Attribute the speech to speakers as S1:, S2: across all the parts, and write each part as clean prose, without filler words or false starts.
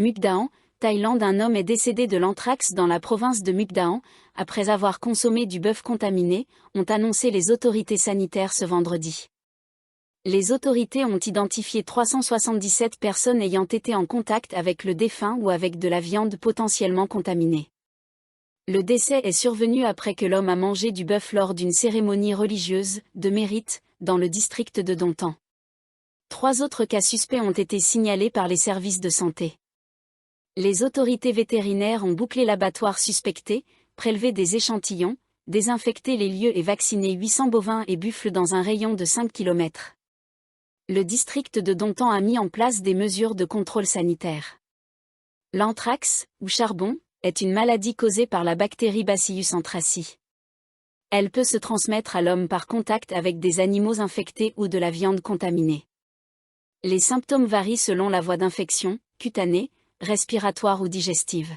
S1: Mukdahan, Thaïlande. Un homme est décédé de l'anthrax dans la province de Mukdahan, après avoir consommé du bœuf contaminé, ont annoncé les autorités sanitaires ce vendredi. Les autorités ont identifié 377 personnes ayant été en contact avec le défunt ou avec de la viande potentiellement contaminée. Le décès est survenu après que l'homme a mangé du bœuf lors d'une cérémonie religieuse, de Mérite, dans le district de Dontan. 3 autres cas suspects ont été signalés par les services de santé. Les autorités vétérinaires ont bouclé l'abattoir suspecté, prélevé des échantillons, désinfecté les lieux et vacciné 800 bovins et buffles dans un rayon de 5 km. Le district de Dontan a mis en place des mesures de contrôle sanitaire. L'anthrax, ou charbon, est une maladie causée par la bactérie Bacillus anthracis. Elle peut se transmettre à l'homme par contact avec des animaux infectés ou de la viande contaminée. Les symptômes varient selon la voie d'infection, cutanée, respiratoire ou digestive.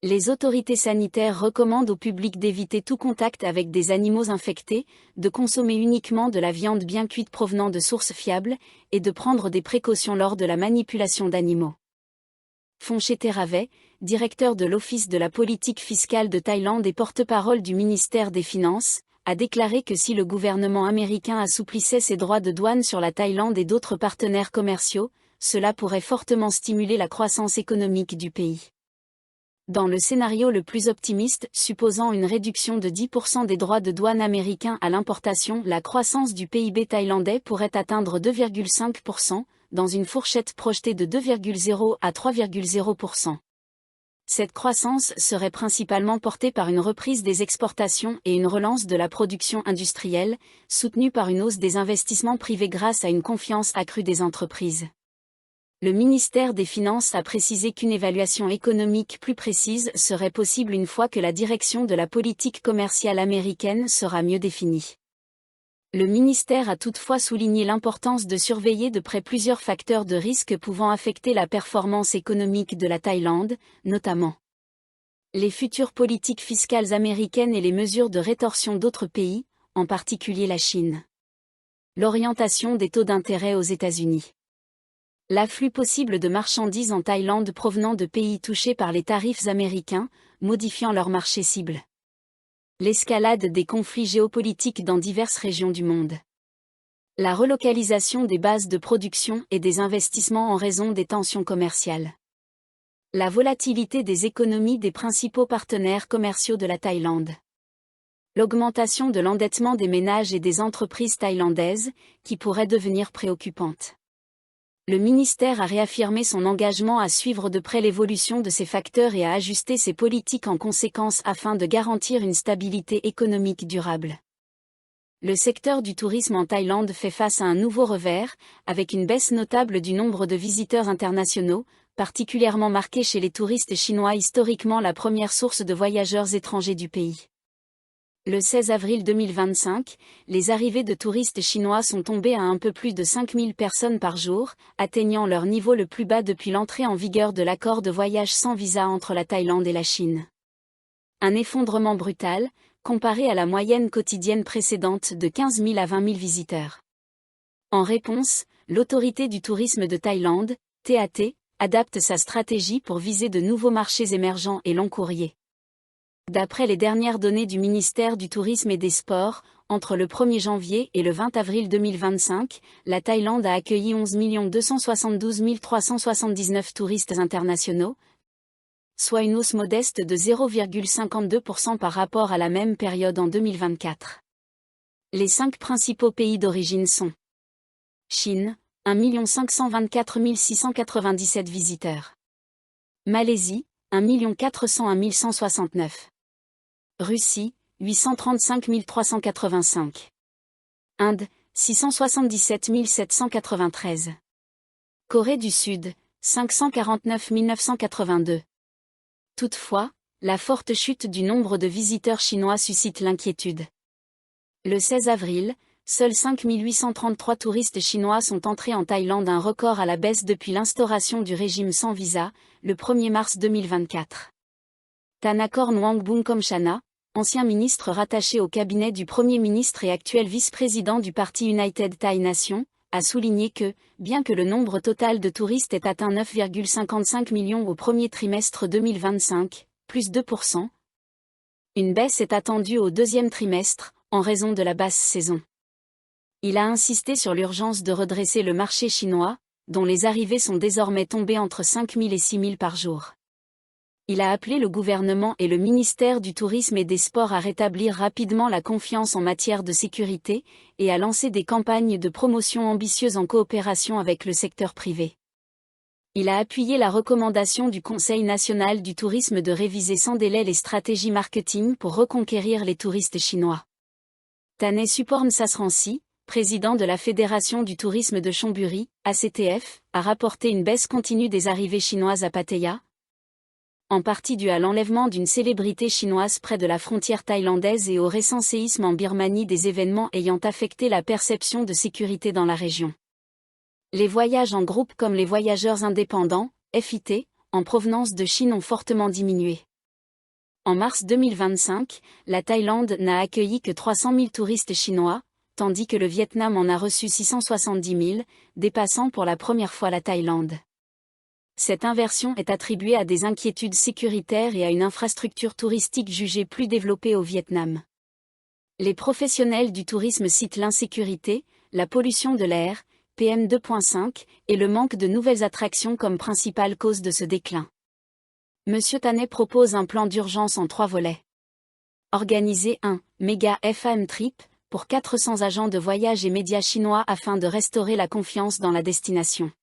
S1: Les autorités sanitaires recommandent au public d'éviter tout contact avec des animaux infectés, de consommer uniquement de la viande bien cuite provenant de sources fiables, et de prendre des précautions lors de la manipulation d'animaux. Phongchai Theravai, directeur de l'Office de la politique fiscale de Thaïlande et porte-parole du ministère des Finances, a déclaré que si le gouvernement américain assouplissait ses droits de douane sur la Thaïlande et d'autres partenaires commerciaux, cela pourrait fortement stimuler la croissance économique du pays. Dans le scénario le plus optimiste, supposant une réduction de 10% des droits de douane américains à l'importation, la croissance du PIB thaïlandais pourrait atteindre 2,5%, dans une fourchette projetée de 2,0 à 3,0%. Cette croissance serait principalement portée par une reprise des exportations et une relance de la production industrielle, soutenue par une hausse des investissements privés grâce à une confiance accrue des entreprises. Le ministère des Finances a précisé qu'une évaluation économique plus précise serait possible une fois que la direction de la politique commerciale américaine sera mieux définie. Le ministère a toutefois souligné l'importance de surveiller de près plusieurs facteurs de risque pouvant affecter la performance économique de la Thaïlande, notamment les futures politiques fiscales américaines et les mesures de rétorsion d'autres pays, en particulier la Chine. L'orientation des taux d'intérêt aux États-Unis. L'afflux possible de marchandises en Thaïlande provenant de pays touchés par les tarifs américains, modifiant leur marché cible. L'escalade des conflits géopolitiques dans diverses régions du monde. La relocalisation des bases de production et des investissements en raison des tensions commerciales. La volatilité des économies des principaux partenaires commerciaux de la Thaïlande. L'augmentation de l'endettement des ménages et des entreprises thaïlandaises, qui pourrait devenir préoccupante. Le ministère a réaffirmé son engagement à suivre de près l'évolution de ces facteurs et à ajuster ses politiques en conséquence afin de garantir une stabilité économique durable. Le secteur du tourisme en Thaïlande fait face à un nouveau revers, avec une baisse notable du nombre de visiteurs internationaux, particulièrement marquée chez les touristes chinois, historiquement la première source de voyageurs étrangers du pays. Le 16 avril 2025, les arrivées de touristes chinois sont tombées à un peu plus de 5000 personnes par jour, atteignant leur niveau le plus bas depuis l'entrée en vigueur de l'accord de voyage sans visa entre la Thaïlande et la Chine. Un effondrement brutal, comparé à la moyenne quotidienne précédente de 15 000 à 20 000 visiteurs. En réponse, l'autorité du tourisme de Thaïlande, TAT, adapte sa stratégie pour viser de nouveaux marchés émergents et long courrier. D'après les dernières données du ministère du Tourisme et des Sports, entre le 1er janvier et le 20 avril 2025, la Thaïlande a accueilli 11 272 379 touristes internationaux, soit une hausse modeste de 0,52% par rapport à la même période en 2024. Les 5 principaux pays d'origine sont Chine, 1 524 697 visiteurs. Malaisie, 1 401 169. Russie, 835 385. Inde, 677 793. Corée du Sud, 549 982. Toutefois, la forte chute du nombre de visiteurs chinois suscite l'inquiétude. Le 16 avril, seuls 5 833 touristes chinois sont entrés en Thaïlande, un record à la baisse depuis l'instauration du régime sans visa, le 1er mars 2024. Thanakor Nguyen-Bungkomchana, ancien ministre rattaché au cabinet du Premier ministre et actuel vice-président du parti United Thai Nation, a souligné que, bien que le nombre total de touristes ait atteint 9,55 millions au premier trimestre 2025, plus 2%, une baisse est attendue au deuxième trimestre, en raison de la basse saison. Il a insisté sur l'urgence de redresser le marché chinois, dont les arrivées sont désormais tombées entre 5 000 et 6 000 par jour. Il a appelé le gouvernement et le ministère du Tourisme et des Sports à rétablir rapidement la confiance en matière de sécurité, et à lancer des campagnes de promotion ambitieuses en coopération avec le secteur privé. Il a appuyé la recommandation du Conseil national du tourisme de réviser sans délai les stratégies marketing pour reconquérir les touristes chinois. Tané Suporn Sasransi, président de la Fédération du tourisme de Chonburi, ACTF, a rapporté une baisse continue des arrivées chinoises à Pattaya, en partie due à l'enlèvement d'une célébrité chinoise près de la frontière thaïlandaise et au récent séisme en Birmanie, des événements ayant affecté la perception de sécurité dans la région. Les voyages en groupe comme les voyageurs indépendants, FIT, en provenance de Chine ont fortement diminué. En mars 2025, la Thaïlande n'a accueilli que 300 000 touristes chinois, tandis que le Vietnam en a reçu 670 000, dépassant pour la première fois la Thaïlande. Cette inversion est attribuée à des inquiétudes sécuritaires et à une infrastructure touristique jugée plus développée au Vietnam. Les professionnels du tourisme citent l'insécurité, la pollution de l'air, PM2.5, et le manque de nouvelles attractions comme principale cause de ce déclin. Monsieur Tané propose un plan d'urgence en 3 volets. Organiser un méga FAM trip pour 400 agents de voyage et médias chinois afin de restaurer la confiance dans la destination.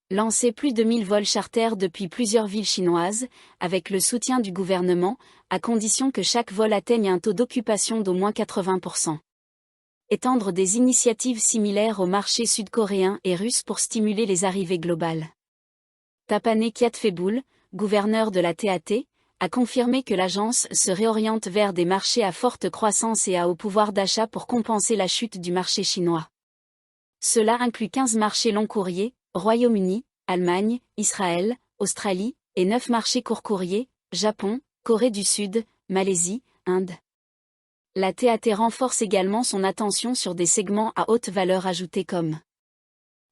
S1: Lancer plus de 1000 vols charters depuis plusieurs villes chinoises, avec le soutien du gouvernement, à condition que chaque vol atteigne un taux d'occupation d'au moins 80%. Étendre des initiatives similaires aux marchés sud-coréens et russes pour stimuler les arrivées globales. Tapane Kyatfeboul, gouverneur de la TAT, a confirmé que l'agence se réoriente vers des marchés à forte croissance et à haut pouvoir d'achat pour compenser la chute du marché chinois. Cela inclut 15 marchés long courrier, Royaume-Uni, Allemagne, Israël, Australie, et 9 marchés court courrier, Japon, Corée du Sud, Malaisie, Inde. La TAT renforce également son attention sur des segments à haute valeur ajoutée comme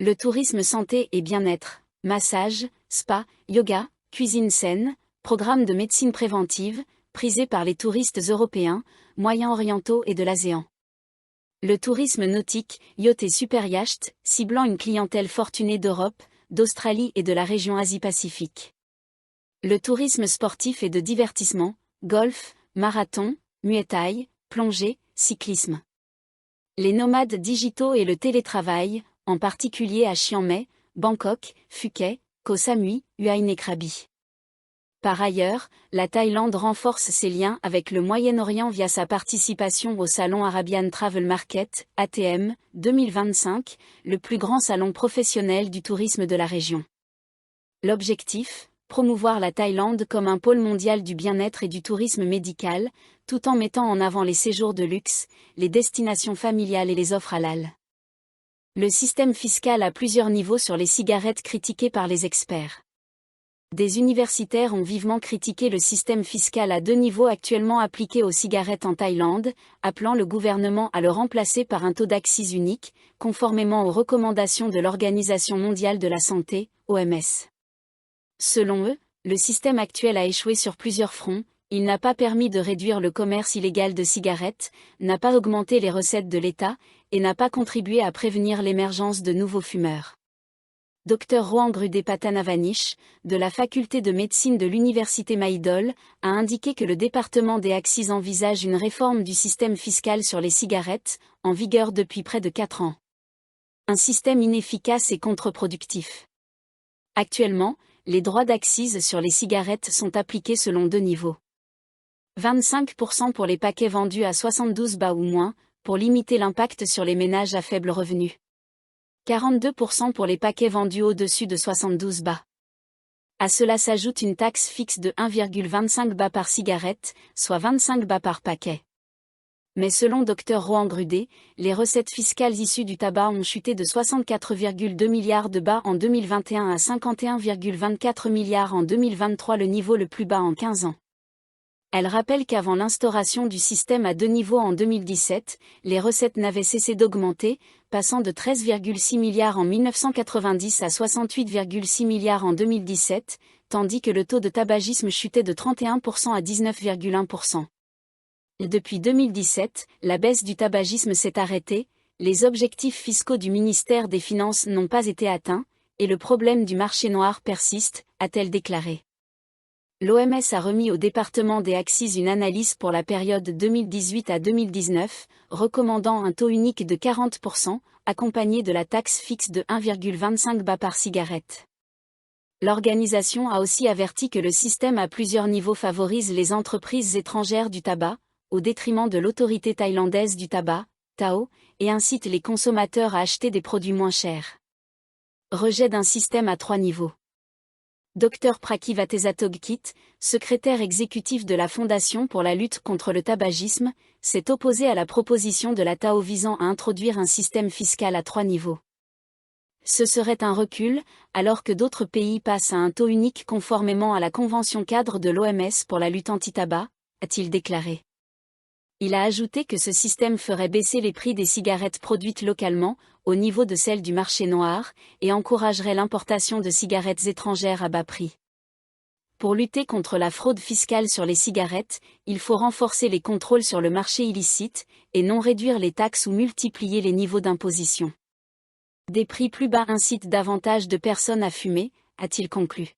S1: le tourisme santé et bien-être, massage, spa, yoga, cuisine saine, programme de médecine préventive, prisé par les touristes européens, moyen-orientaux et de l'ASEAN. Le tourisme nautique, yacht et superyacht, ciblant une clientèle fortunée d'Europe, d'Australie et de la région Asie-Pacifique. Le tourisme sportif et de divertissement, golf, marathon, muay thai, plongée, cyclisme. Les nomades digitaux et le télétravail, en particulier à Chiang Mai, Bangkok, Phuket, Koh Samui, Uain et Krabi. Par ailleurs, la Thaïlande renforce ses liens avec le Moyen-Orient via sa participation au Salon Arabian Travel Market, ATM, 2025, le plus grand salon professionnel du tourisme de la région. L'objectif, promouvoir la Thaïlande comme un pôle mondial du bien-être et du tourisme médical, tout en mettant en avant les séjours de luxe, les destinations familiales et les offres halal. Le système fiscal à plusieurs niveaux sur les cigarettes critiqué par les experts. Des universitaires ont vivement critiqué le système fiscal à 2 niveaux actuellement appliqué aux cigarettes en Thaïlande, appelant le gouvernement à le remplacer par un taux d'accise unique, conformément aux recommandations de l'Organisation mondiale de la santé, OMS. Selon eux, le système actuel a échoué sur plusieurs fronts, il n'a pas permis de réduire le commerce illégal de cigarettes, n'a pas augmenté les recettes de l'État, et n'a pas contribué à prévenir l'émergence de nouveaux fumeurs. Dr Roangrudé Patanavanish, de la faculté de médecine de l'université Mahidol, a indiqué que le département des Axis envisage une réforme du système fiscal sur les cigarettes, en vigueur depuis près de 4 ans. Un système inefficace et contre-productif. Actuellement, les droits d'accise sur les cigarettes sont appliqués selon 2 niveaux. 25% pour les paquets vendus à 72 bahts ou moins, pour limiter l'impact sur les ménages à faible revenu. 42% pour les paquets vendus au-dessus de 72 bahts. À cela s'ajoute une taxe fixe de 1,25 bahts par cigarette, soit 25 bahts par paquet. Mais selon Dr Roangrudé, les recettes fiscales issues du tabac ont chuté de 64,2 milliards de bahts en 2021 à 51,24 milliards en 2023, le niveau le plus bas en 15 ans. Elle rappelle qu'avant l'instauration du système à 2 niveaux en 2017, les recettes n'avaient cessé d'augmenter, passant de 13,6 milliards en 1990 à 68,6 milliards en 2017, tandis que le taux de tabagisme chutait de 31% à 19,1%. Depuis 2017, la baisse du tabagisme s'est arrêtée, les objectifs fiscaux du ministère des Finances n'ont pas été atteints, et le problème du marché noir persiste, a-t-elle déclaré. L'OMS a remis au département des Axis une analyse pour la période 2018 à 2019, recommandant un taux unique de 40%, accompagné de la taxe fixe de 1,25 bas par cigarette. L'organisation a aussi averti que le système à plusieurs niveaux favorise les entreprises étrangères du tabac, au détriment de l'autorité thaïlandaise du tabac, TAO, et incite les consommateurs à acheter des produits moins chers. Rejet d'un système à 3 niveaux. Dr Prakivatesa Togkit, secrétaire exécutif de la Fondation pour la lutte contre le tabagisme, s'est opposé à la proposition de la TAO visant à introduire un système fiscal à 3 niveaux. Ce serait un recul, alors que d'autres pays passent à un taux unique conformément à la Convention cadre de l'OMS pour la lutte anti-tabac, a-t-il déclaré. Il a ajouté que ce système ferait baisser les prix des cigarettes produites localement, au niveau de celles du marché noir, et encouragerait l'importation de cigarettes étrangères à bas prix. Pour lutter contre la fraude fiscale sur les cigarettes, il faut renforcer les contrôles sur le marché illicite, et non réduire les taxes ou multiplier les niveaux d'imposition. Des prix plus bas incitent davantage de personnes à fumer, a-t-il conclu.